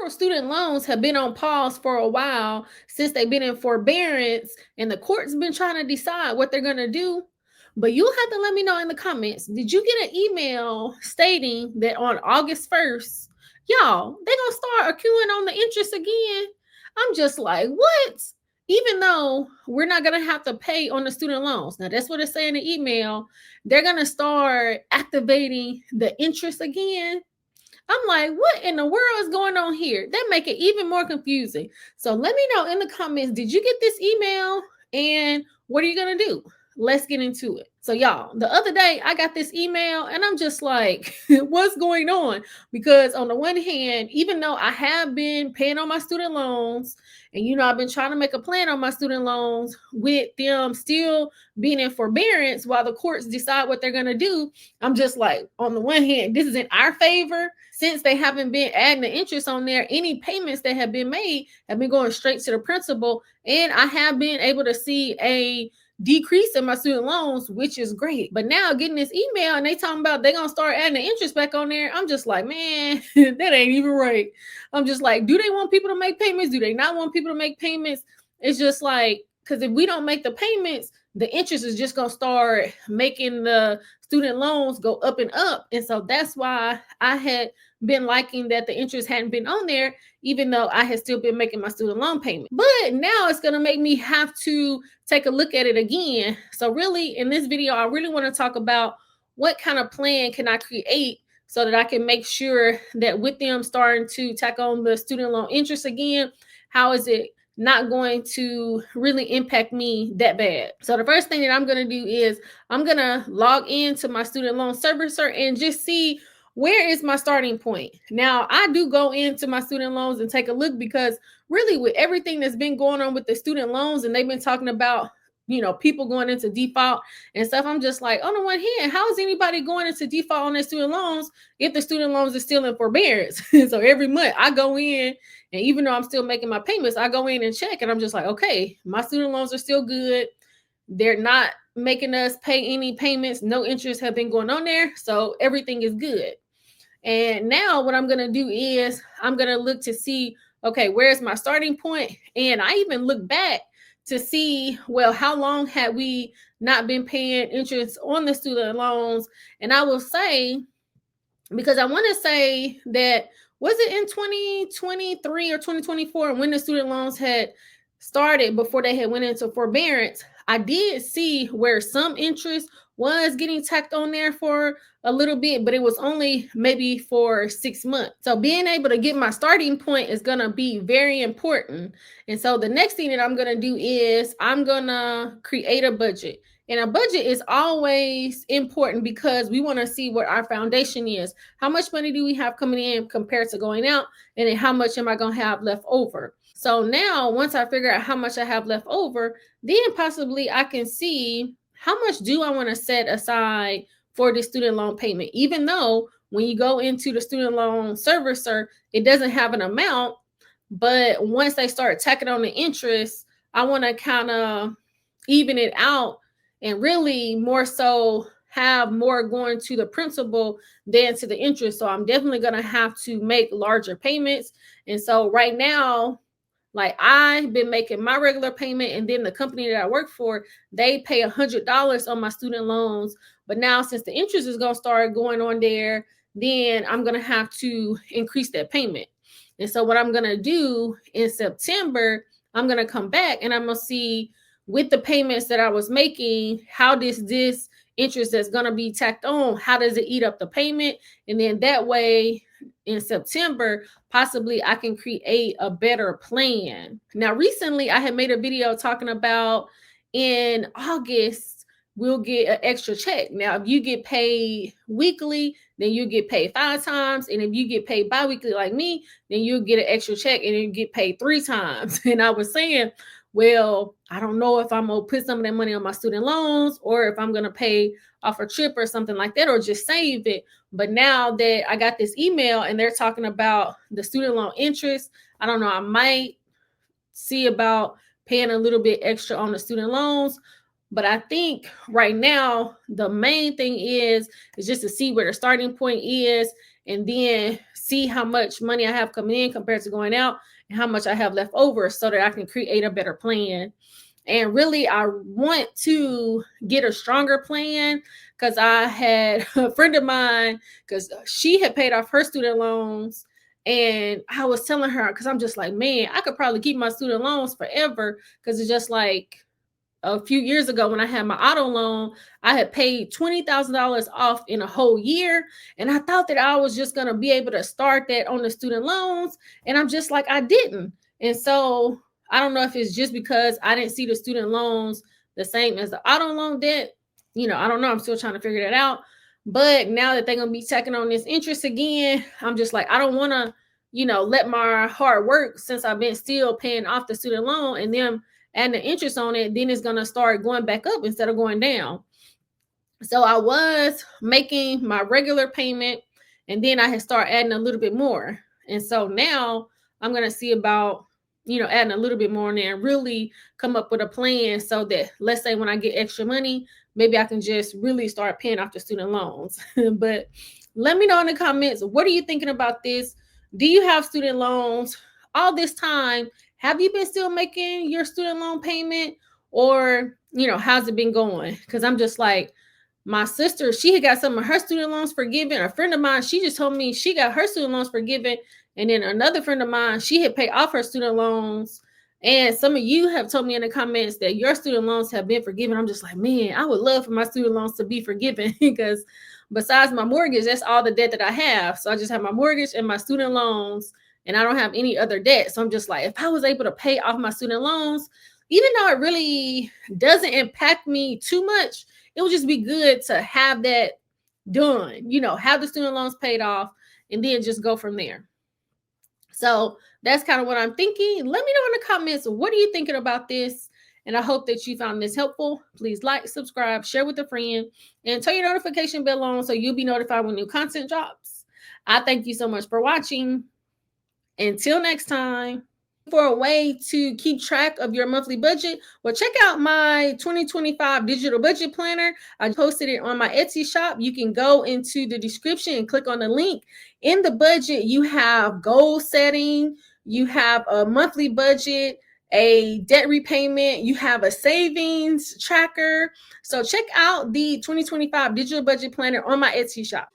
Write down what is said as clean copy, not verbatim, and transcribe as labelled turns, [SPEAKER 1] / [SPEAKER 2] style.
[SPEAKER 1] several student loans have been on pause for a while since they've been in forbearance, and the court's been trying to decide what they're going to do. But you'll have to let me know in the comments. Did you get an email stating that on August 1st, y'all, they're going to start accruing on the interest again? I'm just like, what? Even though we're not going to have to pay on the student loans. Now, that's what it's saying in the email. They're going to start activating the interest again. I'm like, what in the world is going on here? That make it even more confusing. So let me know in the comments, did you get this email and what are you going to do? Let's get into it. So y'all, the other day I got this email and I'm just like, what's going on? Because on the one hand, even though I have been paying on my student loans, and I've been trying to make a plan on my student loans with them still being in forbearance while the courts decide what they're going to do, I'm just like, on the one hand, this is in our favor. Since they haven't been adding the interest on there, any payments that have been made have been going straight to the principal. And I have been able to see a decrease in my student loans, which is great. But now getting this email and they talking about they're going to start adding the interest back on there, I'm just like, man, that ain't even right. I'm just like, do they want people to make payments? Do they not want people to make payments? It's just like, because if we don't make the payments, the interest is just going to start making the student loans go up and up. And so that's why I had been liking that the interest hadn't been on there, even though I had still been making my student loan payment. But now it's going to make me have to take a look at it again. So really, in this video, I really want to talk about what kind of plan can I create so that I can make sure that with them starting to tack on the student loan interest again, how is it not going to really impact me that bad? So the first thing that I'm going to do is I'm going to log into my student loan servicer and just see where is my starting point. Now, I do go into my student loans and take a look because really with everything that's been going on with the student loans and they've been talking about people going into default and stuff, I'm just like, on the one hand, how is anybody going into default on their student loans if the student loans are still in forbearance? So every month I go in, and even though I'm still making my payments, I go in and check, and I'm just like, okay, my student loans are still good. They're not making us pay any payments. No interest have been going on there. So everything is good. And now what I'm going to do is I'm going to look to see, okay, where's my starting point? And I even look back to see, well, how long had we not been paying interest on the student loans? And I will say, because I want to say that, was it in 2023 or 2024 when the student loans had started before they had went into forbearance? I did see where some interest was getting tacked on there for a little bit, but it was only maybe for 6 months. So being able to get my starting point is going to be very important. And so the next thing that I'm going to do is I'm going to create a budget. And a budget is always important because we want to see what our foundation is. How much money do we have coming in compared to going out? And then how much am I going to have left over? So now once I figure out how much I have left over, then possibly I can see how much do I want to set aside for the student loan payment, even though when you go into the student loan servicer, it doesn't have an amount. But once they start tacking on the interest, I want to kind of even it out and really more so have more going to the principal than to the interest. So I'm definitely going to have to make larger payments. And so right now, like I've been making my regular payment, and then the company that I work for, they pay $100 on my student loans. But now since the interest is going to start going on there, then I'm going to have to increase that payment. And so what I'm going to do in September, I'm going to come back and I'm going to see with the payments that I was making, how does this interest that's going to be tacked on, how does it eat up the payment? And then that way in September, possibly I can create a better plan. Now, recently I had made a video talking about in August, we'll get an extra check. Now, if you get paid weekly, then you get paid 5 times. And if you get paid bi-weekly like me, then you'll get an extra check and you get paid 3 times. And I was saying, well, I don't know if I'm going to put some of that money on my student loans or if I'm going to pay off a trip or something like that, or just save it. But now that I got this email and they're talking about the student loan interest, I don't know, I might see about paying a little bit extra on the student loans. But I think right now, the main thing is just to see where the starting point is and then see how much money I have coming in compared to going out and how much I have left over so that I can create a better plan. And really, I want to get a stronger plan because I had a friend of mine, because she had paid off her student loans. And I was telling her, because I'm just like, man, I could probably keep my student loans forever, because it's just like a few years ago when I had my auto loan, I had paid $20,000 off in a whole year. And I thought that I was just going to be able to start that on the student loans. And I'm just like, I didn't. And so I don't know if it's just because I didn't see the student loans the same as the auto loan debt. I don't know. I'm still trying to figure that out. But now that they're going to be checking on this interest again, I'm just like, I don't want to, let my hard work, since I've been still paying off the student loan and them and the interest on it, then it's going to start going back up instead of going down. So I was making my regular payment, and then I had started adding a little bit more. And so now I'm going to see about, adding a little bit more in there and really come up with a plan so that, let's say when I get extra money, maybe I can just really start paying off the student loans. But let me know in the comments, what are you thinking about this? Do you have student loans? All this time, have you been still making your student loan payment, or, how's it been going? Because I'm just like, my sister, she had got some of her student loans forgiven. A friend of mine, she just told me she got her student loans forgiven. And then another friend of mine, she had paid off her student loans. And some of you have told me in the comments that your student loans have been forgiven. I'm just like, man, I would love for my student loans to be forgiven, because besides my mortgage, that's all the debt that I have. So I just have my mortgage and my student loans, and I don't have any other debt. So I'm just like, if I was able to pay off my student loans, even though it really doesn't impact me too much, it would just be good to have that done, have the student loans paid off, and then just go from there. So that's kind of what I'm thinking. Let me know in the comments, what are you thinking about this? And I hope that you found this helpful. Please like, subscribe, share with a friend, and turn your notification bell on so you'll be notified when new content drops. I thank you so much for watching. Until next time. For a way to keep track of your monthly budget, well, check out my 2025 digital budget planner. I posted it on my Etsy shop. You can go into the description and click on the link. In the budget, you have goal setting, you have a monthly budget, a debt repayment, you have a savings tracker. So check out the 2025 digital budget planner on my Etsy shop.